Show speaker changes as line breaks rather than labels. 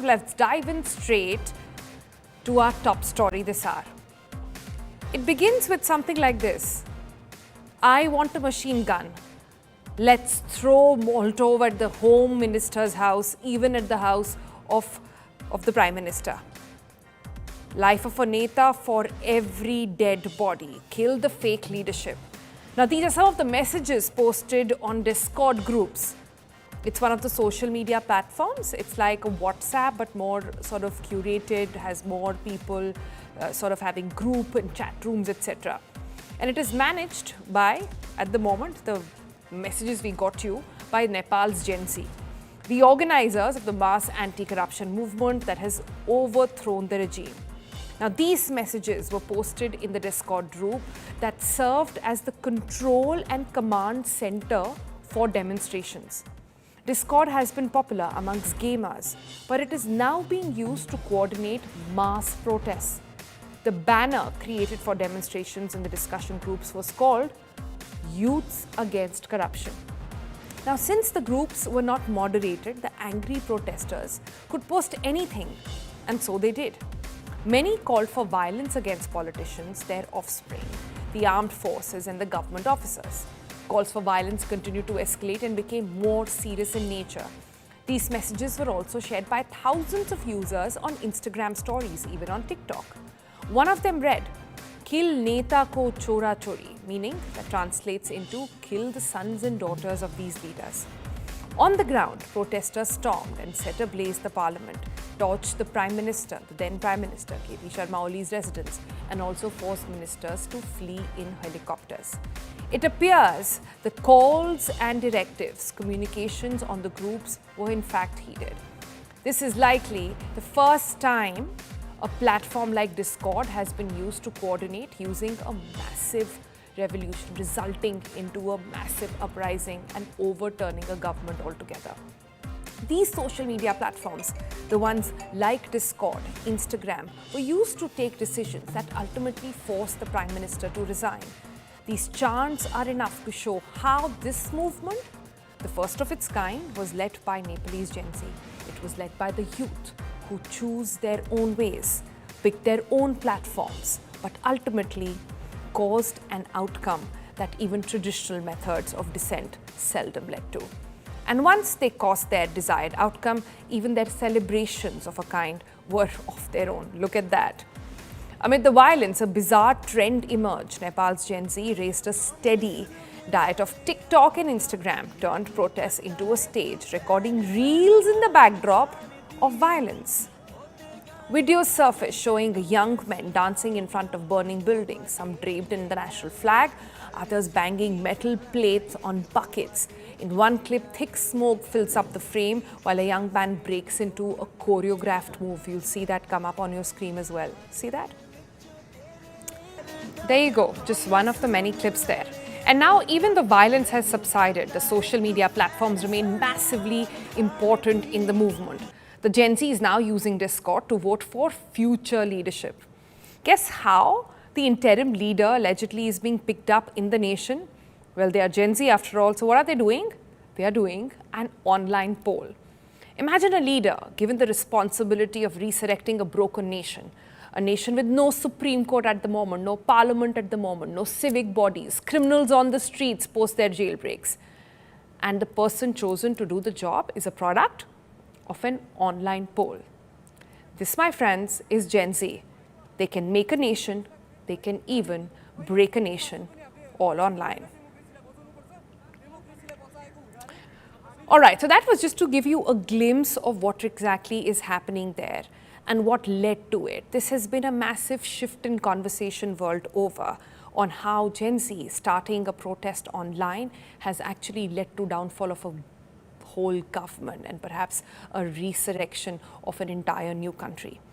let's dive in straight to our top story this hour. It begins with something like this. I want a machine gun. Let's throw Molotov at the Home Minister's house, even at the house of the Prime Minister. Life of a Neta for every dead body. Kill the fake leadership. Now, these are some of the messages posted on Discord groups. It's one of the social media platforms. It's like a WhatsApp, but more sort of curated, has more people sort of having group and chat rooms, etc. And it is managed by, at the moment, the messages we got you, by Nepal's Gen Z, the organizers of the mass anti-corruption movement that has overthrown the regime. Now, these messages were posted in the Discord group that served as the control and command center for demonstrations. Discord has been popular amongst gamers, but it is now being used to coordinate mass protests. The banner created for demonstrations in the discussion groups was called Youths Against Corruption. Now, since the groups were not moderated, the angry protesters could post anything, and so they did. Many called for violence against politicians, their offspring, the armed forces and the government officers. Calls for violence continued to escalate and became more serious in nature. These messages were also shared by thousands of users on Instagram stories, even on TikTok. One of them read, "Kill Neta ko chora chori," meaning that translates into kill the sons and daughters of these leaders. On the ground, protesters stormed and set ablaze the parliament, torched the Prime Minister, the then Prime Minister, K.P. Sharma Oli's residence, and also forced ministers to flee in helicopters. It appears the calls and directives, communications on the groups were in fact heeded. This is likely the first time a platform like Discord has been used to coordinate using a massive revolution, resulting into a massive uprising and overturning a government altogether. These social media platforms, the ones like Discord, Instagram, were used to take decisions that ultimately forced the Prime Minister to resign. These chants are enough to show how this movement, the first of its kind, was led by Nepalese Gen Z. It was led by the youth who choose their own ways, pick their own platforms, but ultimately caused an outcome that even traditional methods of dissent seldom led to. And once they caused their desired outcome, even their celebrations of a kind were of their own. Look at that. Amid the violence, a bizarre trend emerged. Nepal's Gen Z raised a steady diet of TikTok and Instagram, turned protests into a stage, recording reels in the backdrop of violence. Videos surfaced showing young men dancing in front of burning buildings, some draped in the national flag, others banging metal plates on buckets. In one clip, thick smoke fills up the frame while a young man breaks into a choreographed move. You'll see that come up on your screen as well. See that? There you go, just one of the many clips there. And now even the violence has subsided. The social media platforms remain massively important in the movement. The Gen Z is now using Discord to vote for future leadership. Guess how the interim leader allegedly is being picked up in the nation? Well, they are Gen Z after all, so what are they doing? They are doing an online poll. Imagine a leader given the responsibility of resurrecting a broken nation. A nation with no Supreme Court at the moment, no parliament at the moment, no civic bodies, criminals on the streets post their jailbreaks. And the person chosen to do the job is a product of an online poll. This, my friends, is Gen Z. They can make a nation, they can even break a nation, all online. All right, so that was just to give you a glimpse of what exactly is happening there and what led to it. This has been a massive shift in conversation world over on how Gen Z starting a protest online has actually led to downfall of a whole government and perhaps a resurrection of an entire new country.